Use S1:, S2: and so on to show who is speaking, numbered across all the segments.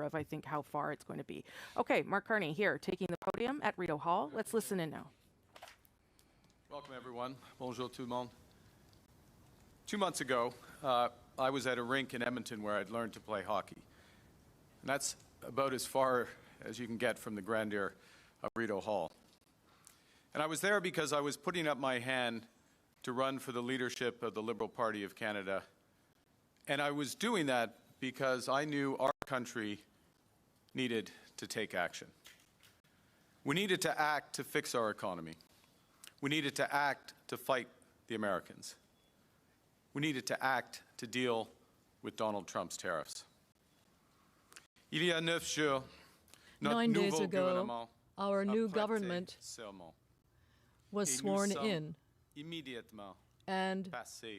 S1: of, I think, how far it's going to be. Okay, Mark Carney here, taking the podium at Rideau Hall. Let's listen in now.
S2: Welcome, everyone. Bonjour tout le monde. 2 months ago, I was at a rink in Edmonton where I'd learned to play hockey. And that's about as far as you can get from the grandeur of Rideau Hall. And I was there because I was putting up my hand to run for the leadership of the Liberal Party of Canada. And I was doing that because I knew our country needed to take action. We needed to act to fix our economy. We needed to act to fight the Americans. We needed to act to deal with Donald Trump's tariffs.
S3: 9 days ago, our new government was sworn in, and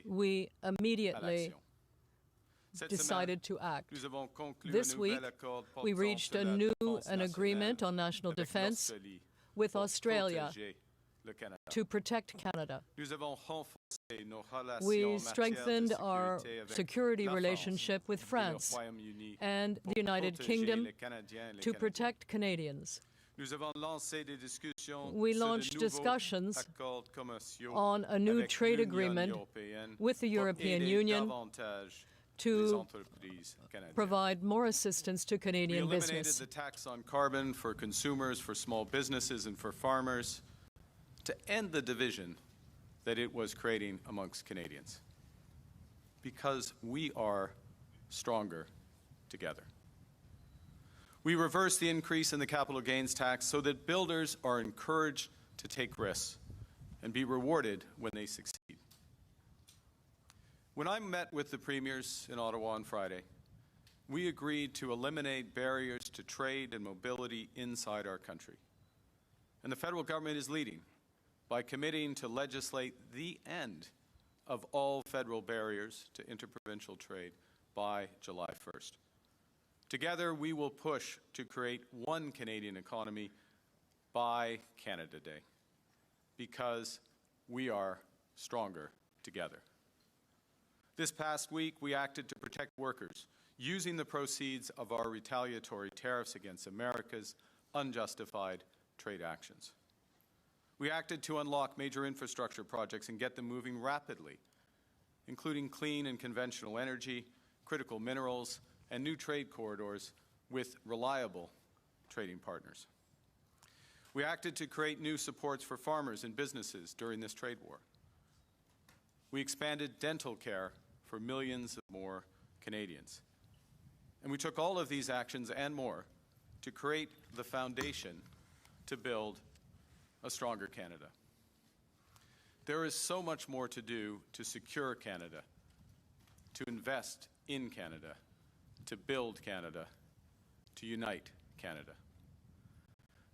S3: we immediately decided to act. This week, we reached an agreement on national defense with Australia to protect Canada. We strengthened our security relationship with France and the United Kingdom to protect Canadians. We launched discussions on a new trade agreement with the European Union to provide more assistance to Canadian business.
S2: We eliminated the tax on carbon for consumers, for small businesses, and for farmers to end the division that it was creating amongst Canadians. Because we are stronger together. We reversed the increase in the capital gains tax so that builders are encouraged to take risks and be rewarded when they succeed. When I met with the premiers in Ottawa on Friday, we agreed to eliminate barriers to trade and mobility inside our country. And the federal government is leading by committing to legislate the end of all federal barriers to interprovincial trade by July 1st. Together, we will push to create one Canadian economy by Canada Day, because we are stronger together. This past week, we acted to protect workers, using the proceeds of our retaliatory tariffs against America's unjustified trade actions. We acted to unlock major infrastructure projects and get them moving rapidly, including clean and conventional energy, critical minerals, and new trade corridors with reliable trading partners. We acted to create new supports for farmers and businesses during this trade war. We expanded dental care for millions of more Canadians. And we took all of these actions and more to create the foundation to build a stronger Canada. There is so much more to do to secure Canada, to invest in Canada, to build Canada, to unite Canada.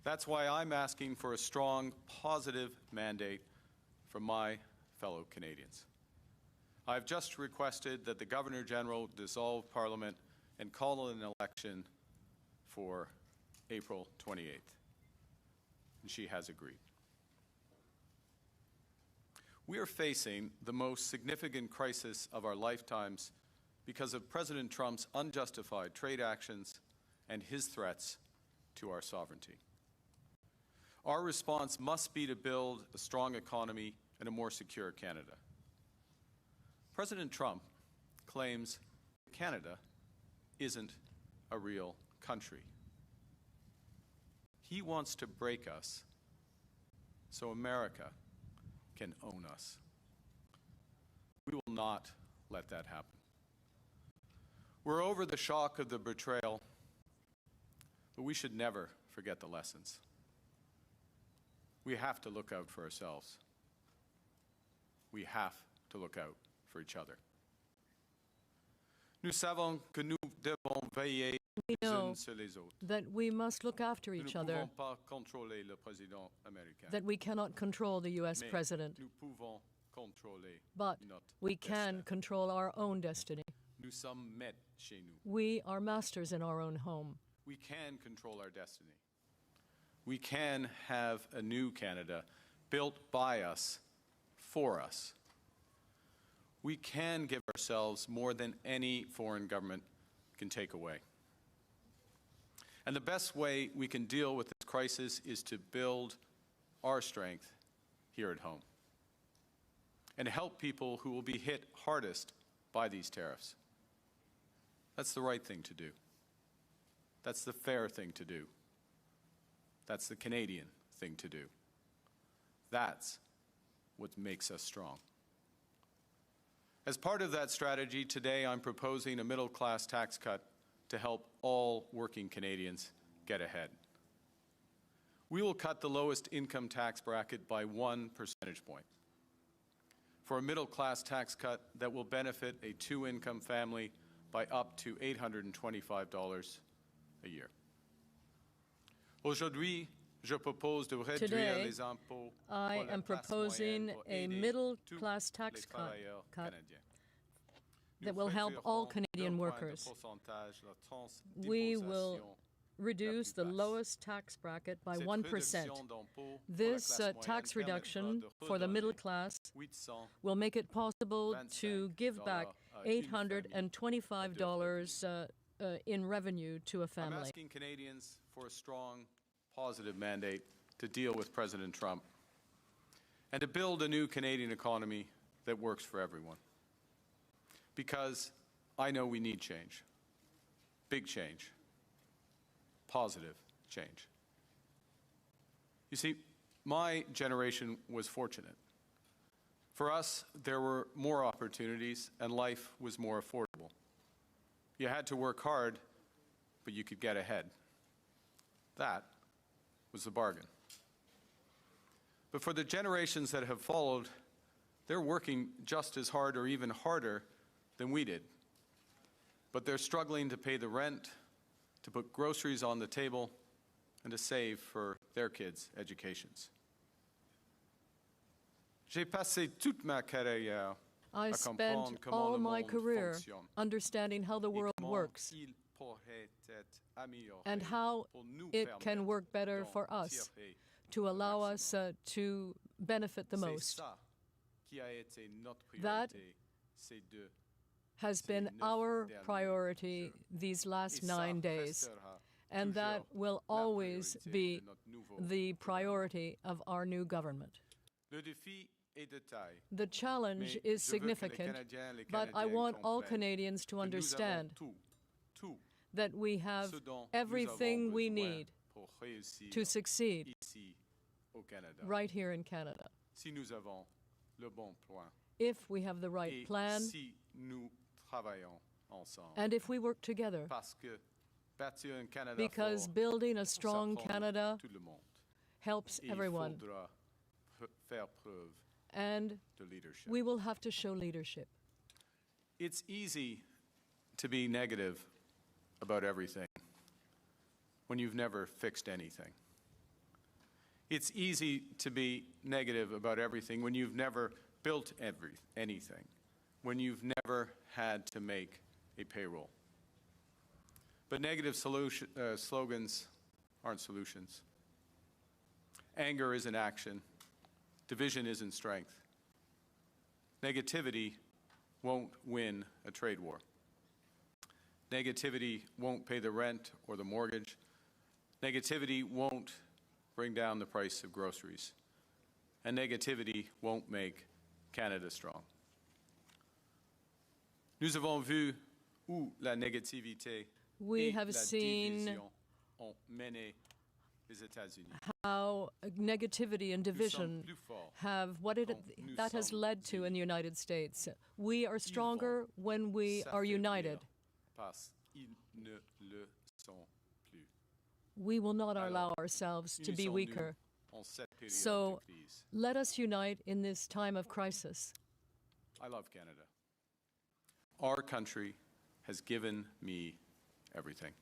S2: That's why I'm asking for a strong, positive mandate from my fellow Canadians. I've just requested that the Governor-General dissolve Parliament and call an election for April 28th. And she has agreed. We are facing the most significant crisis of our lifetimes because of President Trump's unjustified trade actions and his threats to our sovereignty. Our response must be to build a strong economy and a more secure Canada. President Trump claims Canada isn't a real country. He wants to break us so America can own us. We will not let that happen. We're over the shock of the betrayal, but we should never forget the lessons. We have to look out for ourselves. We have to look out for each other. Nous savons que nous devons veiller
S3: We
S2: les
S3: know
S2: uns sur les autres.
S3: that we must look after
S2: Nous
S3: each
S2: ne
S3: other,
S2: pouvons pas contrôler le président américain.
S3: that we cannot control the U.S.
S2: Mais
S3: president,
S2: nous pouvons contrôler
S3: but
S2: notre
S3: we can
S2: destin.
S3: control our own destiny.
S2: Nous sommes maîtres chez nous.
S3: We are masters in our own home.
S2: We can control our destiny. We can have a new Canada built by us, for us. We can give ourselves more than any foreign government can take away. And the best way we can deal with this crisis is to build our strength here at home and help people who will be hit hardest by these tariffs. That's the right thing to do. That's the fair thing to do. That's the Canadian thing to do. That's what makes us strong. As part of that strategy, today I'm proposing a middle-class tax cut to help all working Canadians get ahead. We will cut the lowest income tax bracket by 1 percentage point for a middle-class tax cut that will benefit a two-income family by up to $825 a year. Aujourd'hui, je propose de réduire
S3: Today,
S2: les impôts
S3: I
S2: pour la
S3: am
S2: classe
S3: proposing
S2: moyenne pour
S3: a
S2: aider
S3: middle-class
S2: tous
S3: tax
S2: les
S3: cut
S2: canadiens.
S3: that
S2: Nous
S3: will help all
S2: réduirons
S3: Canadian
S2: d'un point de
S3: workers.
S2: pourcentage la
S3: We will
S2: transdimposition
S3: reduce the
S2: la plus basse.
S3: lowest tax bracket by
S2: Cette
S3: 1%.
S2: réduction d'impôts pour la
S3: This
S2: classe moyenne
S3: tax
S2: permettra
S3: reduction
S2: de
S3: for the middle
S2: redonner
S3: class
S2: 800
S3: will make it possible to give back
S2: à une famille
S3: $825 in revenue to a
S2: I'm
S3: family.
S2: asking Canadians for a strong, positive mandate to deal with President Trump and to build a new Canadian economy that works for everyone. Because I know we need change, big change, positive change. You see, my generation was fortunate. For us, there were more opportunities and life was more affordable. You had to work hard, but you could get ahead. That was the bargain. But for the generations that have followed, they're working just as hard or even harder than we did. But they're struggling to pay the rent, to put groceries on the table, and to save for their kids' educations. J'ai passé toute ma carrière
S3: I
S2: à
S3: spent
S2: comprendre comment
S3: all
S2: le
S3: my
S2: monde
S3: career
S2: fonctionne
S3: understanding how the
S2: et
S3: world
S2: comment
S3: works
S2: il pourrait être amélioré
S3: and how
S2: pour nous
S3: it
S2: permettre
S3: can work better
S2: d'en
S3: for us
S2: tirer
S3: to
S2: le
S3: allow us
S2: maximum.
S3: to benefit the
S2: C'est
S3: most.
S2: ça qui a été notre
S3: That
S2: priorité ces deux
S3: has been
S2: neuf
S3: our
S2: derniers
S3: priority
S2: jours.
S3: these
S2: Et
S3: last
S2: ça
S3: 9 days,
S2: restera
S3: and that
S2: toujours
S3: will
S2: la
S3: always
S2: priorité
S3: be
S2: de notre nouveau
S3: the
S2: gouvernement.
S3: priority of our new government.
S2: Le défi est de taille.
S3: The challenge
S2: Mais
S3: is
S2: je veux que les
S3: significant,
S2: Canadiens, les
S3: but I
S2: Canadiennes
S3: want all
S2: comprennent
S3: Canadians to
S2: que nous avons
S3: understand
S2: tout
S3: that we have
S2: ce dont nous
S3: everything
S2: avons
S3: we
S2: besoin
S3: need
S2: pour réussir
S3: to succeed
S2: ici au Canada.
S3: right here in Canada.
S2: Si nous avons le bon plan
S3: If we have the right
S2: et
S3: plan
S2: si nous travaillons ensemble.
S3: and if we work together,
S2: Parce que bâtir un Canada
S3: because
S2: fort,
S3: building a
S2: ça
S3: strong
S2: prend
S3: Canada
S2: tout le monde.
S3: helps
S2: Et
S3: everyone,
S2: il faudra faire preuve
S3: and
S2: de leadership.
S3: we will have to show leadership.
S2: It's easy to be negative about everything when you've never fixed anything. It's easy to be negative about everything when you've never built anything, when you've never had to make a payroll. But negative slogans aren't solutions. Anger isn't action. Division isn't strength. Negativity won't win a trade war. Negativity won't pay the rent or the mortgage. Negativity won't bring down the price of groceries. And negativity won't make Canada strong. Nous avons vu où la négativité
S3: We
S2: et
S3: have
S2: la
S3: seen
S2: division ont mené les États-Unis.
S3: how negativity and
S2: Nous sommes
S3: division
S2: plus forts
S3: have
S2: nous
S3: that has
S2: sommes
S3: led to in the United States. We are stronger when we are
S2: s'affaiblir
S3: united.
S2: parce qu'ils ne le sont plus.
S3: We will not
S2: Alors,
S3: allow ourselves to be
S2: unissons-nous
S3: weaker.
S2: en cette période
S3: So
S2: de crise.
S3: let us unite in this time of crisis.
S2: I love Canada. Our country has given me everything.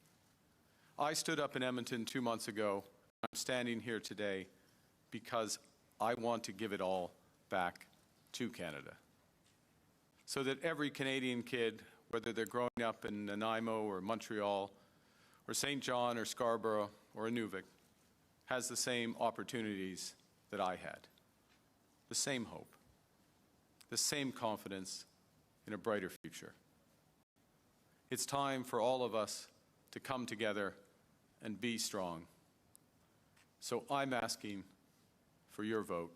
S2: I stood up in Edmonton 2 months ago. I'm standing here today because I want to give it all back to Canada. So that every Canadian kid, whether they're growing up in Nanaimo or Montreal or St. John or Scarborough or Inuvik, has the same opportunities that I had, the same hope, the same confidence in a brighter future. It's time for all of us to come together and be strong. So I'm asking for your vote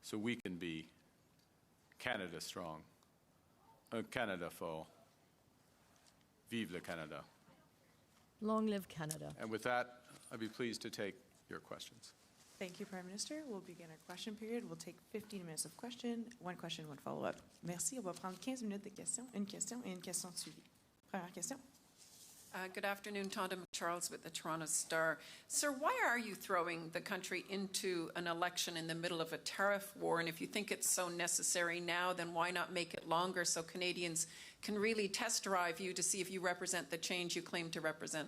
S2: so we can be Canada strong. Canada fort. Vive le Canada.
S3: Long live Canada.
S2: And with that, I'd be pleased to take your questions.
S4: Thank you, Prime Minister. We'll begin our question period. We'll take 15 minutes of question, one follow-up. Merci. On va prendre 15 minutes de questions, une question et une question de suivi. Première question.
S5: Good afternoon, Tonda McCharles with the Toronto Star. Sir, why are you throwing the country into an election in the middle of a tariff war? And if you think it's so necessary now, then why not make it longer so Canadians can really test drive you to see if you represent the change you claim to represent?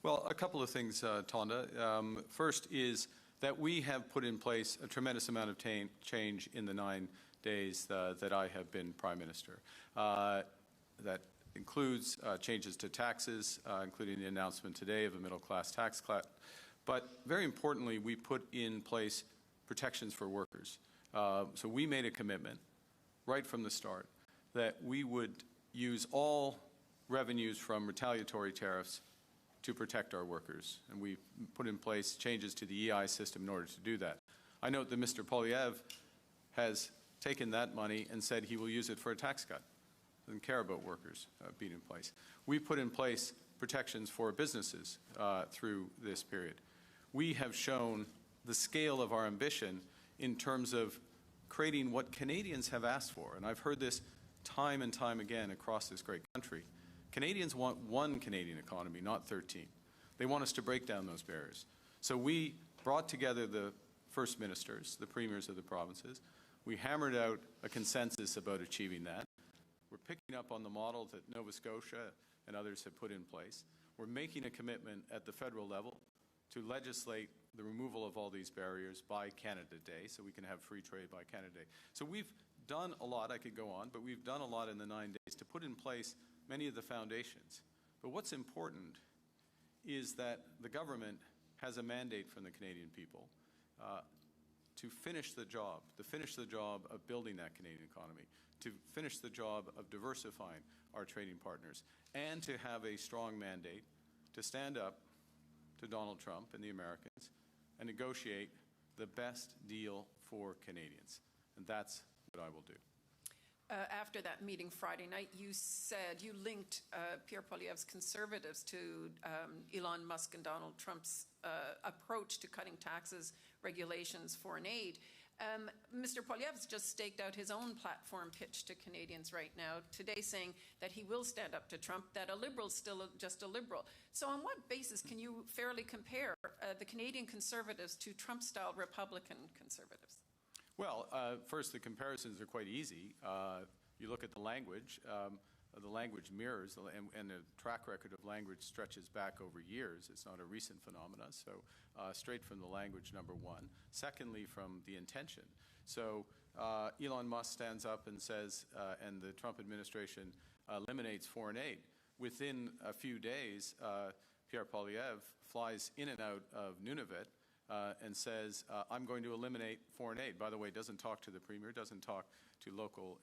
S2: Well, a couple of things, Tonda. First is that we have put in place a tremendous amount of change in the 9 days that I have been Prime Minister. That includes changes to taxes, including the announcement today of a middle-class tax cut. But very importantly, we put in place protections for workers. So we made a commitment right from the start that we would use all revenues from retaliatory tariffs to protect our workers. And we put in place changes to the EI system in order to do that. I note that Mr. Poilievre has taken that money and said he will use it for a tax cut. Doesn't care about workers being in place. We put in place protections for businesses through this period. We have shown the scale of our ambition in terms of creating what Canadians have asked for. And I've heard this time and time again across this great country. Canadians want one Canadian economy, not 13. They want us to break down those barriers. So we brought together the first ministers, the premiers of the provinces. We hammered out a consensus about achieving that. We're picking up on the model that Nova Scotia and others have put in place. We're making a commitment at the federal level to legislate the removal of all these barriers by Canada Day so we can have free trade by Canada Day. So we've done a lot, I could go on, but we've done a lot in the 9 days to put in place many of the foundations. But what's important is that the government has a mandate from the Canadian people to finish the job of building that Canadian economy, to finish the job of diversifying our trading partners, and to have a strong mandate to stand up to Donald Trump and the Americans and negotiate the best deal for Canadians. And that's what I will do.
S5: After that meeting Friday night, you said you linked Pierre Poilievre's Conservatives to Elon Musk and Donald Trump's approach to cutting taxes, regulations, foreign aid. Mr. Poilievre's just staked out his own platform pitch to Canadians right now, today saying that he will stand up to Trump, that a liberal's still just a liberal. So on what basis can you fairly compare the Canadian Conservatives to Trump-style Republican Conservatives?
S2: Well, first, the comparisons are quite easy. You look at the language mirrors, and the track record of language stretches back over years. It's not a recent phenomenon, so straight from the language, number one. Secondly, from the intention. So Elon Musk stands up and says, and the Trump administration eliminates foreign aid. Within a few days, Pierre Poilievre flies in and out of Nunavut and says, I'm going to eliminate foreign aid. By the way, doesn't talk to the Premier, doesn't talk to local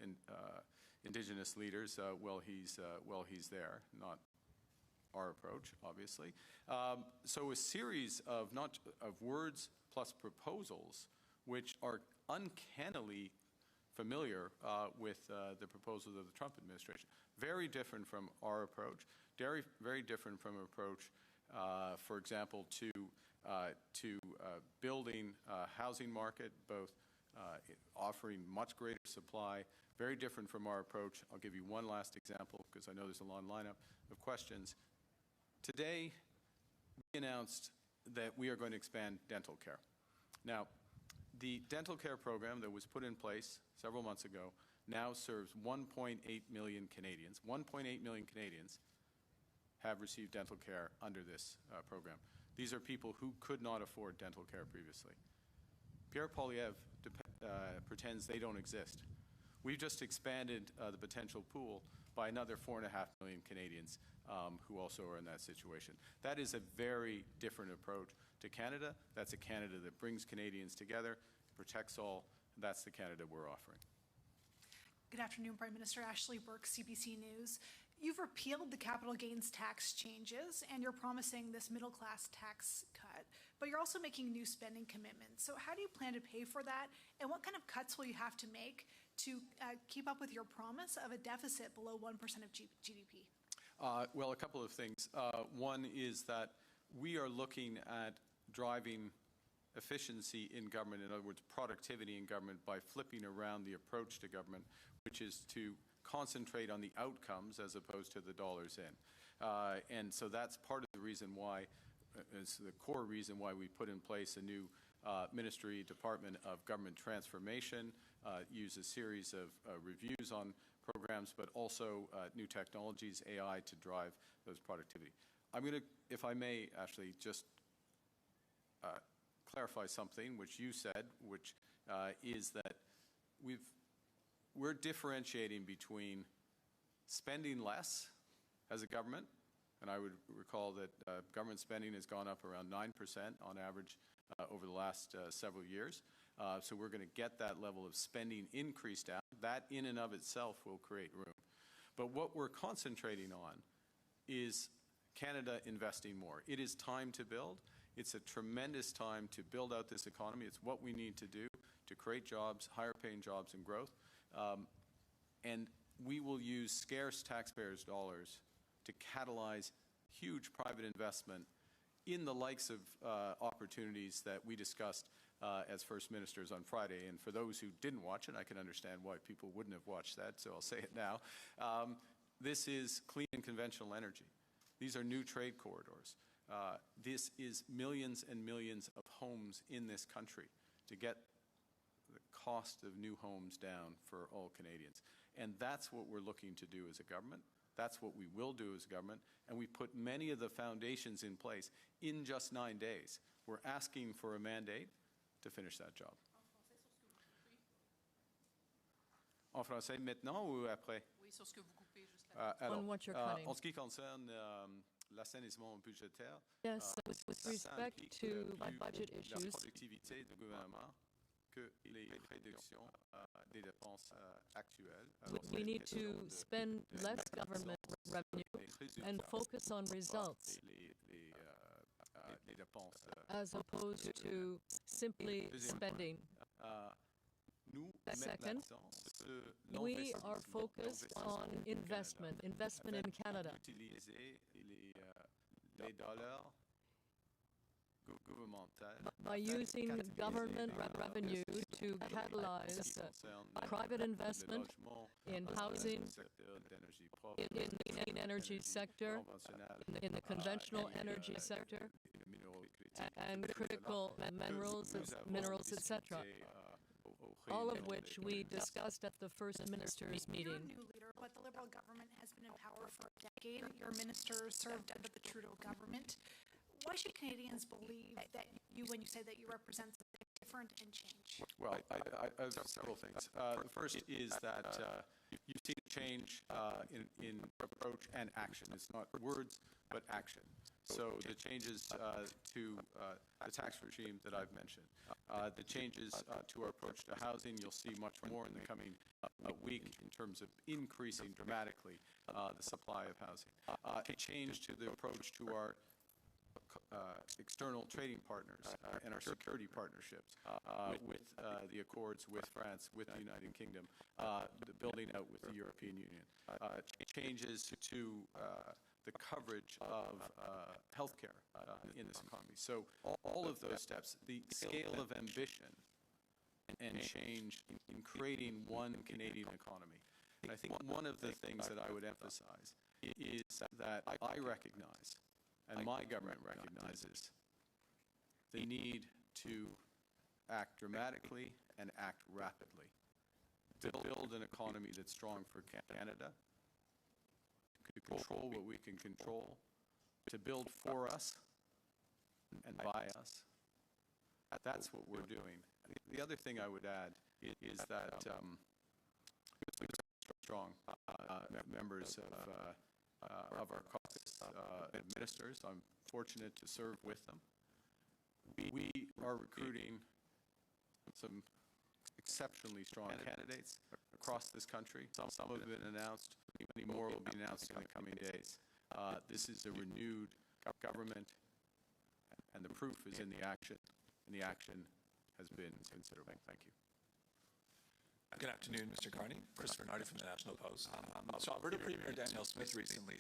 S2: Indigenous leaders while he's there, not our approach, obviously. So a series of words plus proposals which are uncannily familiar with the proposals of the Trump administration. Very different from our approach, very different from an approach, for example, to building a housing market, both offering much greater supply, very different from our approach. I'll give you one last example because I know there's a long lineup of questions. Today, we announced that we are going to expand dental care. Now, the dental care program that was put in place several months ago now serves 1.8 million Canadians. 1.8 million Canadians have received dental care under this program. These are people who could not afford dental care previously. Pierre Poilievre pretends they don't exist. We've just expanded the potential pool by another 4.5 million Canadians who also are in that situation. That is a very different approach to Canada. That's a Canada that brings Canadians together, protects all. That's the Canada we're offering.
S6: Good afternoon, Prime Minister. Ashley Burke, CBC News. You've repealed the capital gains tax changes, and you're promising this middle-class tax cut, but you're also making new spending commitments. So how do you plan to pay for that, and what kind of cuts will you have to make to keep up with your promise of a deficit below 1% of GDP?
S2: Well, a couple of things. One is that we are looking at driving efficiency in government, in other words, productivity in government, by flipping around the approach to government, which is to concentrate on the outcomes as opposed to the dollars in. And so that's part of the reason why, is the core reason why we put in place a new Ministry Department of Government Transformation, use a series of reviews on programs, but also new technologies, AI, to drive those productivity. I'm going to, if I may, actually just clarify something which you said, which is that we're differentiating between spending less as a government, and I would recall that government spending has gone up around 9% on average over the last several years. So we're going to get that level of spending increase down. That in and of itself will create room. But what we're concentrating on is Canada investing more. It is time to build. It's a tremendous time to build out this economy. It's what we need to do to create jobs, higher paying jobs and growth. And we will use scarce taxpayers' dollars to catalyze huge private investment in the likes of opportunities that we discussed as First Ministers on Friday. And for those who didn't watch it, I can understand why people wouldn't have watched that, so I'll say it now. This is clean and conventional energy. These are new trade corridors. This is millions and millions of homes in this country to get the cost of new homes down for all Canadians. And that's what we're looking to do as a government. That's what we will do as a government. And we put many of the foundations in place in just 9 days. We're asking for a mandate to finish that job. En français maintenant ou après?
S5: Oui, sur ce que vous coupez juste là.
S3: On what you're cutting.
S2: En ce qui concerne l'assainissement budgétaire,
S3: Yes, with respect to budget
S2: la
S3: issues,
S2: productivité du gouvernement que les réductions des dépenses actuelles.
S3: we need to spend less government revenue and focus on results
S2: Les dépenses.
S3: as opposed to simply spending.
S2: Nous,
S3: Second, we are focused on investment in Canada.
S2: Utiliser les dollars gouvernementaux
S3: By using government revenue to catalyze private investment in housing, in the clean energy sector, in the conventional energy sector, and critical minerals, etc. All of which we discussed at the First Ministers'
S6: You're
S3: meeting.
S6: a new leader, but the Liberal government has been in power for a decade. Your ministers served under the Trudeau government. Why should Canadians believe that you, when you say that you represent something different and change?
S2: Well, I have several things. The first is that you've seen a change in approach and action. It's not words, but action. So the changes to the tax regime that I've mentioned, the changes to our approach to housing, you'll see much more in the coming week in terms of increasing dramatically the supply of housing. A change to the approach to our external trading partners and our security partnerships with the accords with France, with the United Kingdom, the building out with the European Union. Changes to the coverage of healthcare in this economy. So all of those steps, the scale of ambition and change in creating one Canadian economy. And I think one of the things that I would emphasize is that I recognize, and my government recognizes, the need to act dramatically and act rapidly to build an economy that's strong for Canada, to control what we can control, to build for us and by us. That's what we're doing. The other thing I would add is that strong members of our caucus ministers. I'm fortunate to serve with them. We are recruiting some exceptionally strong candidates across this country. Some have been announced. many more will be announced in the coming days. This is a renewed government, and the proof is in the action, and the action has been considerable. Thank you.
S7: Good afternoon, Mr. Carney. Christopher Nardi from the National Post. So Alberta Premier Danielle Smith recently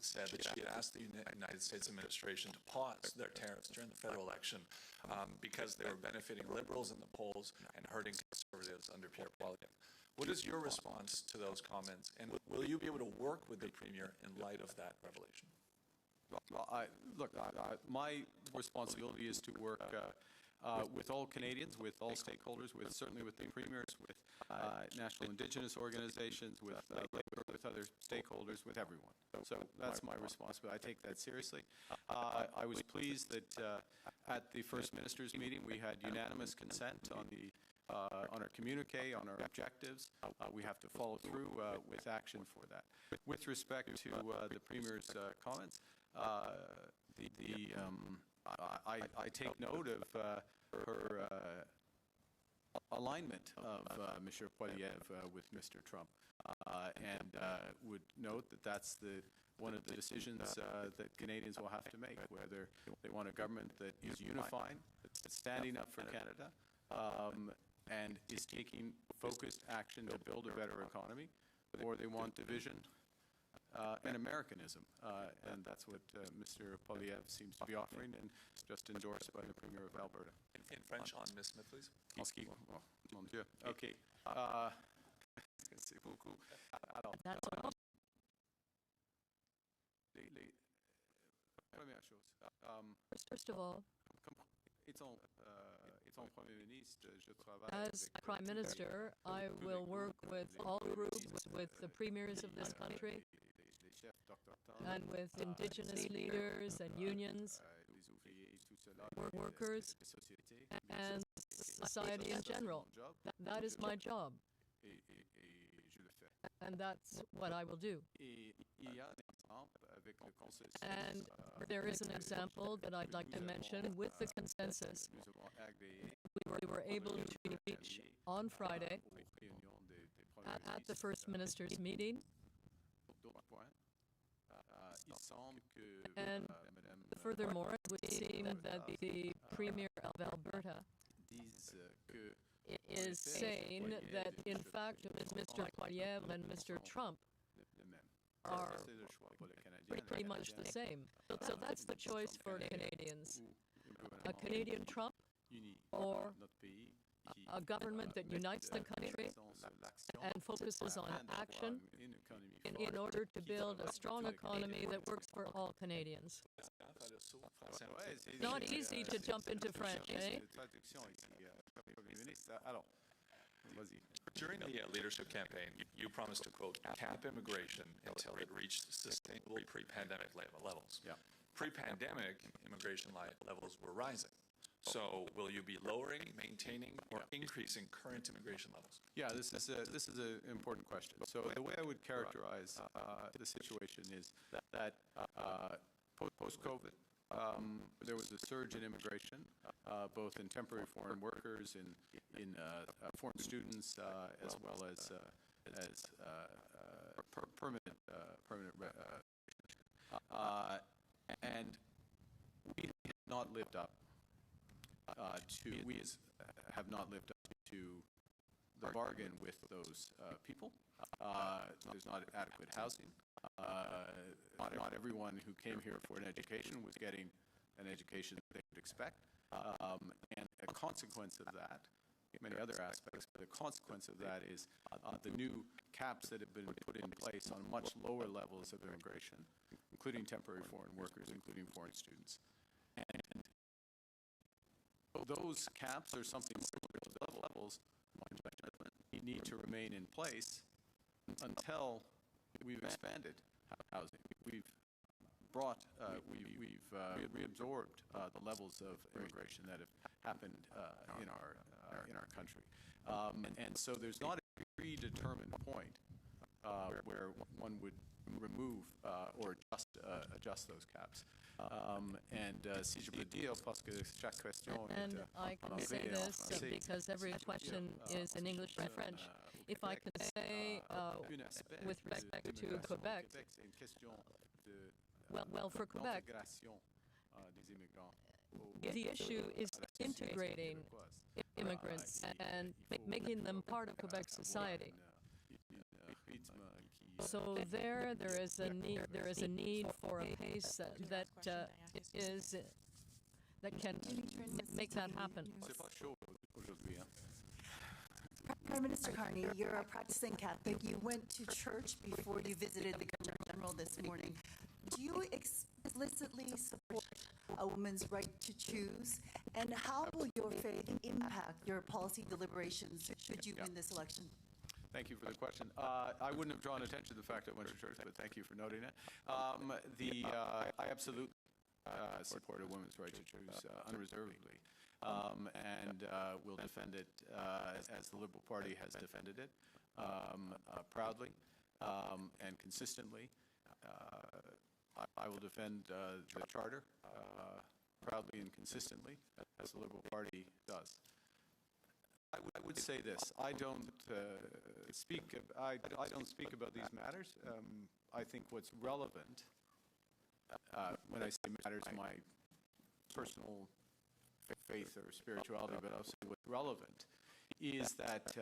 S7: said that she had asked the United States administration to pause their tariffs during the federal election because they were benefiting Liberals in the polls and hurting Conservatives under Pierre Poilievre. What is your response to those comments, and will you be able to work with the Premier in light of that revelation?
S2: Well, my responsibility is to work with all Canadians, with all stakeholders, certainly with the premiers, with national Indigenous organizations, with labor, with other stakeholders, with everyone. So that's my responsibility. I take that seriously. I was pleased that at the First Ministers' meeting we had unanimous consent on our communique, on our objectives. We have to follow through with action for that. With respect to the Premier's comments, I take note of her alignment of Mr. Poilievre with Mr. Trump, and would note that that's one of the decisions that Canadians will have to make, whether they want a government that is unifying, that's standing up for Canada, and is taking focused action to build a better economy, or they want division and Americanism, and that's what Mr. Poilievre seems to be offering, and just endorsed by the Premier of Alberta.
S7: In French, on Ms. Smith, please.
S2: Mon Dieu. Okay. C'est beaucoup. Alors, première chose.
S3: First of all, as Prime Minister, I will work with all groups, with the premiers of this country, and with Indigenous leaders and unions, workers, and society in general. That is my job, and that's what I will do. And there is an example that I'd like to mention with the consensus we were able to reach on Friday at the First Ministers' meeting. And furthermore, it would seem that the Premier of Alberta is saying that, in fact, Mr. Poilievre and Mr. Trump are pretty much the same. So that's the choice for Canadians. A Canadian Trump, or a government that unites the country and focuses on action in order to build a strong economy that works for all Canadians. Not easy to jump into French, eh?
S7: During the leadership campaign, you promised to, quote, cap immigration until it reached sustainable pre-pandemic levels.
S2: Yeah.
S7: Pre-pandemic, immigration levels were rising. So will you be lowering, maintaining, or increasing current immigration levels?
S2: Yeah, this is an important question. So the way I would characterize the situation is that post-COVID, there was a surge in immigration, both in temporary foreign workers, in foreign students, as well as permanent. And we have not lived up have not lived up to the bargain with those people. There's not adequate housing. Not everyone who came here for an education was getting an education that they would expect. And a consequence of that, many other aspects, but the consequence of that is the new caps that have been put in place on much lower levels of immigration, including temporary foreign workers, including foreign students. And those caps are something similar to those levels need to remain in place until we've expanded housing. We've reabsorbed the levels of immigration that have happened in our country, and so there's not a predetermined point where one would remove or adjust those caps. Si je peux dire, parce que chaque question
S3: and I can say this because every question is in English and French. If I could say with respect to Quebec, well, for Quebec, the issue is integrating immigrants and making them part of Quebec society. So there is a need for a pace that can make that happen.
S8: Prime Minister Carney, you're a practicing Catholic. You went to church before you visited the Governor General this morning. Do you explicitly support a woman's right to choose? And how will your faith impact your policy deliberations should you win this election?
S2: Thank you for the question. I wouldn't have drawn attention to the fact that I went to church, but thank you for noting it. I absolutely support a woman's right to choose unreservedly, and will defend it as the Liberal Party has defended it proudly and consistently. I will defend the Charter proudly and consistently, as the Liberal Party does. I would say this: I don't speak about these matters. I think what's relevant, when I say matters, my personal faith or spirituality, but also what's relevant, is that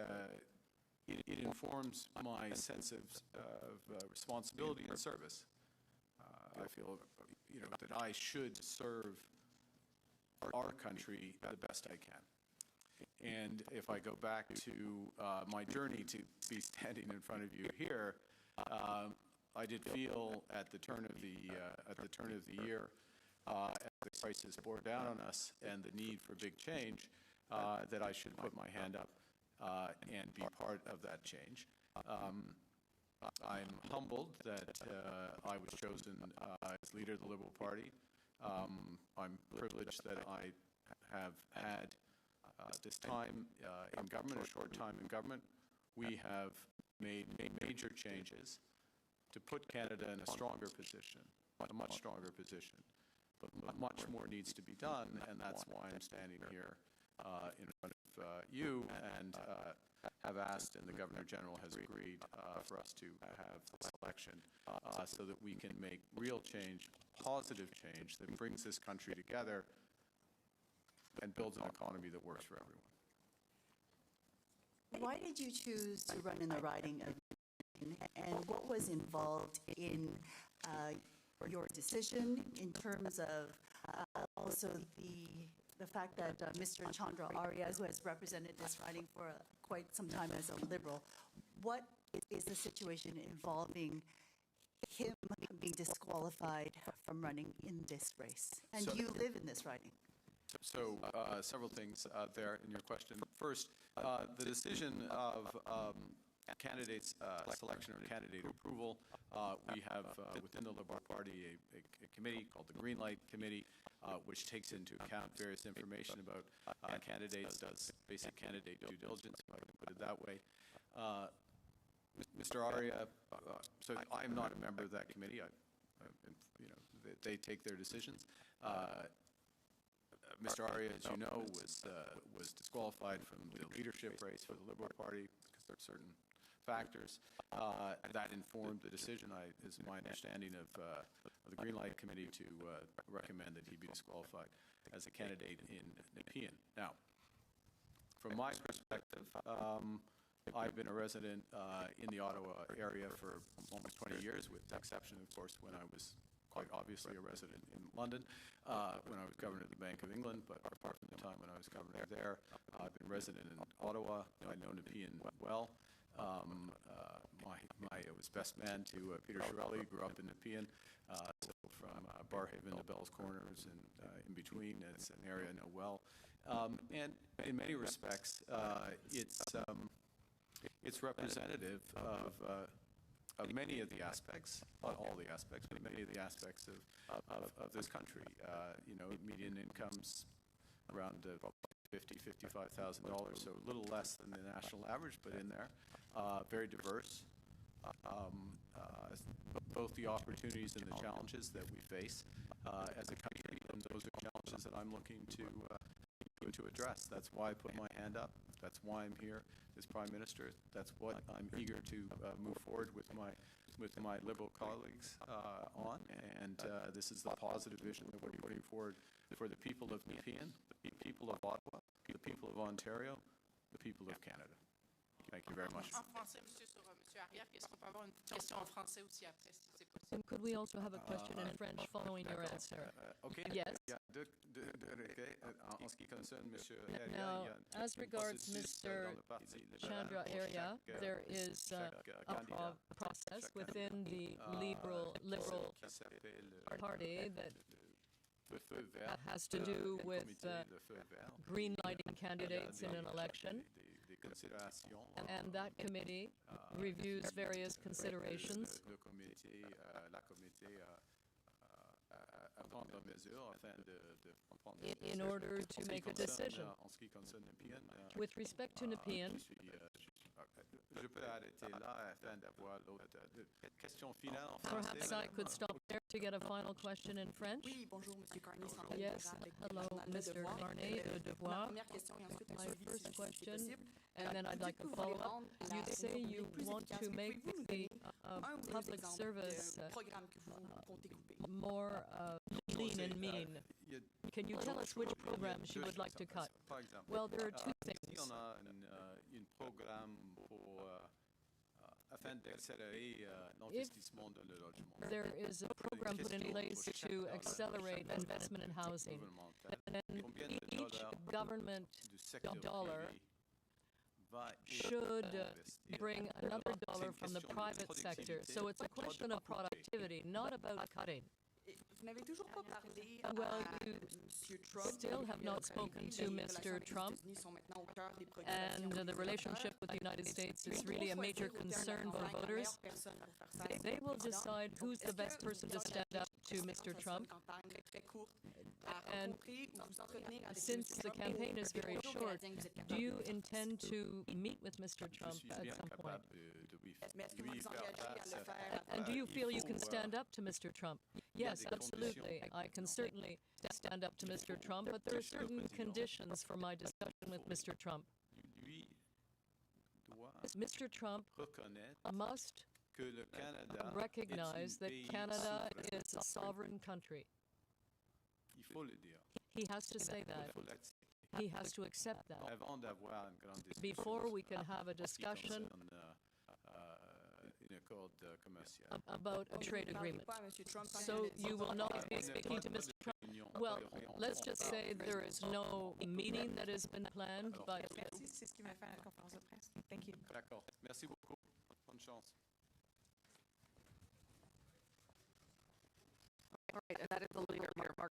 S2: it informs my sense of responsibility and service. I feel, that I should serve our country the best I can. And if I go back to my journey to be standing in front of you here, I did feel at the turn of the year, as the crisis bore down on us and the need for big change, that I should put my hand up and be part of that change. I'm humbled that I was chosen as leader of the Liberal Party. I'm privileged that I have had this time in government, a short time in government. We have made major changes to put Canada in a stronger position, a much stronger position. But much more needs to be done, and that's why I'm standing here in front of you and have asked, and the Governor General has agreed for us to have this election so that we can make real change, positive change that brings this country together and builds an economy that works for everyone.
S8: Why did you choose to run in the riding of Maine, and what was involved in your decision in terms of also the fact that Mr. Chandra Arya, who has represented this riding for quite some time as a Liberal, what is the situation involving him being disqualified from running in this race? And you live in this riding.
S2: So several things there in your question. First, the decision of candidates selection or candidate approval. We have within the Liberal Party a committee called the Green Light Committee, which takes into account various information about candidates, does basic candidate due diligence, if I can put it that way. Mr. Arya, so I'm not a member of that committee. They take their decisions. Mr. Arya, as you know, was disqualified from the leadership race for the Liberal Party because there are certain factors that informed the decision. Is my understanding of the Green Light Committee to recommend that he be disqualified as a candidate in Nepean. Now, from my perspective, I've been a resident in the Ottawa area for almost 20 years, with the exception, of course, when I was quite obviously a resident in London when I was governor of the Bank of England, but apart from the time when I was governor there, I've been resident in Ottawa. I know Nepean well. I was best man to Peter Chiarelli, grew up in Nepean, so from Barhaven to Bell's Corners and in between, it's an area I know well. And in many respects, it's representative of many of the aspects, not all the aspects, but many of the aspects of this country. Median incomes around $50,000, $55,000, so a little less than the national average, but in there. Very diverse. Both the opportunities and the challenges that we face as a country, and those are challenges that I'm looking to address. That's why I put my hand up That's why I'm here as Prime Minister. That's what I'm eager to move forward with my Liberal colleagues on. And this is the positive vision that we're putting forward for the people of Nepean, the people of Ottawa, the people of Ontario, the people of Canada. Thank you very much.
S9: En français, monsieur, sur monsieur Arrière, puis est-ce qu'on peut avoir une question en français aussi après, si c'est possible?
S3: And could we also have a question in French following your answer?
S2: OK.
S3: Yes.
S2: En ce qui concerne monsieur
S3: Now, as regards Mr. Chandra area, there is a process within the Liberal Party that has to do with green lighting candidates in an election. And that committee reviews various considerations in order to make a decision. With respect to Nepean, perhaps I could stop there to get a final question in French. Yes, hello, Mr. Carney, de Devoir. My first question, and then I'd like a follow-up. You say you want to make the public service more lean and mean. Can you tell us which programs you would like to cut? Well, there are two things. If there is a program put in place to accelerate investment in housing, then each government dollar should bring another dollar from the private sector. So it's a question of productivity, not about cutting. Well, you still have not spoken to Mr. Trump, and the relationship with the United States is really a major concern for voters. They will decide who's the best person to stand up to Mr. Trump. And since the campaign is very short, do you intend to meet with Mr. Trump at some point? And do you feel you can stand up to Mr. Trump? Yes, absolutely. I can certainly stand up to Mr. Trump, but there are certain conditions for my discussion with Mr. Trump. Mr. Trump must recognize that Canada is a sovereign country. He has to say that. He has to accept that before we can have a discussion about a trade agreement. So you will not be speaking to Mr. Trump? Well, let's just say there is no meeting that has been planned, but...
S4: C'est ce qui m'a fait à la conférence de presse. Thank you.
S2: D'accord. Merci beaucoup. Bonne chance.
S1: All right, and that is the leader here, Mark